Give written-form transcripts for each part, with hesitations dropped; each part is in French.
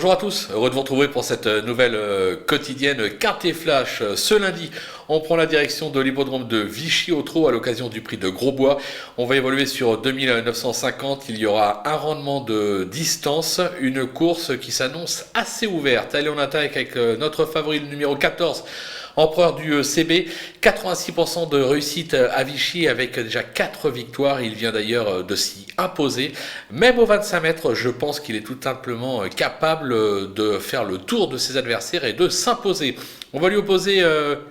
Bonjour à tous, heureux de vous retrouver pour cette nouvelle quotidienne Quintet Flash. Ce lundi, on prend la direction de l'hippodrome de Vichy au Trot à l'occasion du prix de Grosbois. On va évoluer sur 2950, il y aura un rendement de distance, une course qui s'annonce assez ouverte. Allez, on attaque avec notre favori, le numéro 14. Empereur du CB, 86% de réussite à Vichy avec déjà 4 victoires. Il vient d'ailleurs de s'y imposer. Même au 25 mètres, je pense qu'il est tout simplement capable de faire le tour de ses adversaires et de s'imposer. On va lui opposer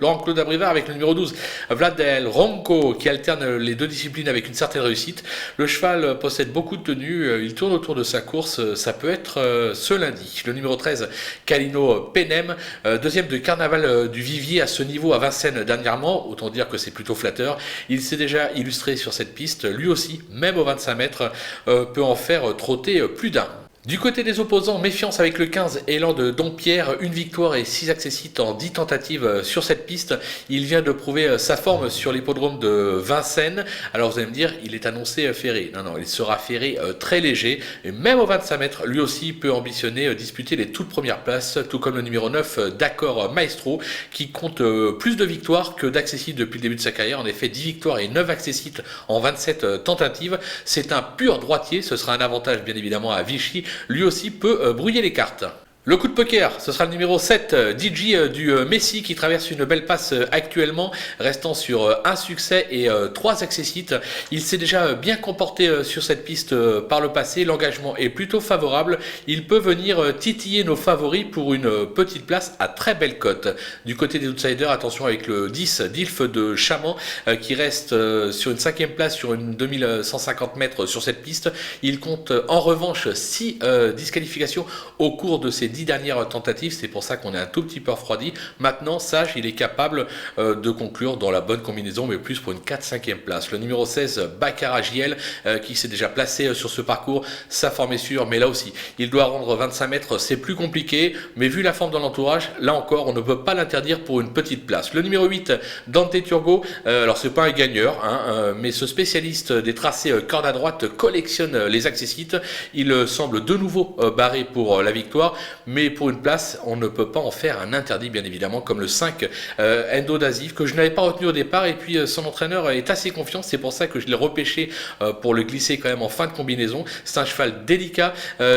Laurent-Claude Abrivard avec le numéro 12, Vlad El Ronco, qui alterne les deux disciplines avec une certaine réussite. Le cheval possède beaucoup de tenues, il tourne autour de sa course, ça peut être ce lundi. Le numéro 13, Calino Penem, deuxième de Carnaval du Vivier à ce niveau à Vincennes dernièrement, autant dire que c'est plutôt flatteur. Il s'est déjà illustré sur cette piste, lui aussi, même au 25 mètres, peut en faire trotter plus d'un. Du côté des opposants, méfiance avec le 15 Élan de Dompierre, une victoire et 6 accessites en 10 tentatives sur cette piste. Il vient de prouver sa forme sur l'hippodrome de Vincennes. Alors vous allez me dire, il est annoncé ferré. Non, il sera ferré très léger. Et même au 25 mètres, lui aussi peut ambitionner disputer les toutes premières places, tout comme le numéro 9 D'accord Maestro, qui compte plus de victoires que d'accessites depuis le début de sa carrière. En effet, 10 victoires et 9 accessites en 27 tentatives. C'est un pur droitier, ce sera un avantage bien évidemment à Vichy. Lui aussi peut brouiller les cartes. Le coup de poker, ce sera le numéro 7, DJ du Messi, qui traverse une belle passe actuellement, restant sur un succès et 3 accessites. Il s'est déjà bien comporté sur cette piste par le passé, l'engagement est plutôt favorable. Il peut venir titiller nos favoris pour une petite place à très belle cote. Du côté des outsiders, attention avec le 10, Dilf de Chaman, qui reste sur une 5e place sur une 2150 mètres sur cette piste. Il compte en revanche 6 disqualifications au cours de ces 10 dernières tentatives, c'est pour ça qu'on est un tout petit peu refroidi. Maintenant, sage, il est capable de conclure dans la bonne combinaison, mais plus pour une 4-5e place. Le numéro 16, Baccarat JL, qui s'est déjà placé sur ce parcours, sa forme est sûre, mais là aussi, il doit rendre 25 mètres, c'est plus compliqué, mais vu la forme dans l'entourage, là encore, on ne peut pas l'interdire pour une petite place. Le numéro 8, Dante Turgo, alors c'est pas un gagneur, mais ce spécialiste des tracés corde à droite collectionne les accessites. Il semble de nouveau barré pour la victoire, mais pour une place, on ne peut pas en faire un interdit, bien évidemment, comme le 5 Endo Dazif, que je n'avais pas retenu au départ, et puis son entraîneur est assez confiant, c'est pour ça que je l'ai repêché pour le glisser quand même en fin de combinaison. C'est un cheval délicat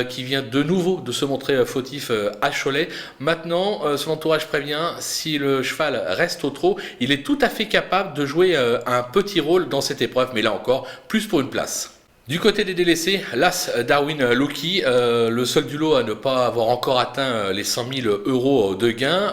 qui vient de nouveau de se montrer fautif à Cholet. Maintenant, son entourage prévient, si le cheval reste au trot, il est tout à fait capable de jouer un petit rôle dans cette épreuve, mais là encore, plus pour une place. Du côté des délaissés, l'As Darwin Lucky, le seul du lot à ne pas avoir encore atteint les 100 000 € de gain.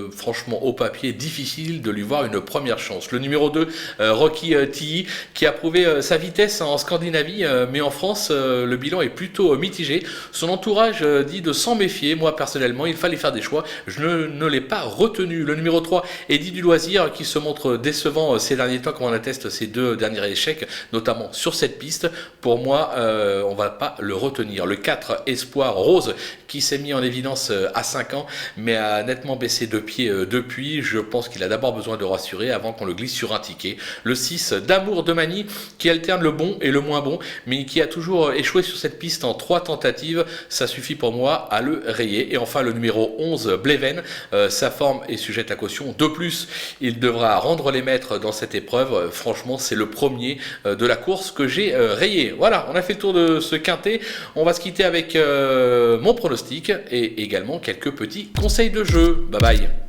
Franchement, au papier, difficile de lui voir une première chance. Le numéro 2, Rocky Tilly, qui a prouvé sa vitesse en Scandinavie, mais en France, le bilan est plutôt mitigé. Son entourage dit de s'en méfier. Moi, personnellement, il fallait faire des choix. Je ne l'ai pas retenu. Le numéro 3, Eddie du Loisir, qui se montre décevant ces derniers temps, comme on atteste ses 2 derniers échecs, notamment sur cette piste. Pour moi, on va pas le retenir. Le 4, Espoir Rose, qui s'est mis en évidence à 5 ans, mais a nettement baissé de pied depuis. Je pense qu'il a d'abord besoin de rassurer avant qu'on le glisse sur un ticket. Le 6, D'Amour de Mani, qui alterne le bon et le moins bon, mais qui a toujours échoué sur cette piste en 3 tentatives. Ça suffit pour moi à le rayer. Et enfin, le numéro 11, Bleven, sa forme est sujette à caution. De plus, il devra rendre les maîtres dans cette épreuve. Franchement, c'est le premier de la course que j'ai rayé. Voilà, on a fait le tour de ce quintet. On va se quitter avec mon pronostic et également quelques petits conseils de jeu. Bye bye.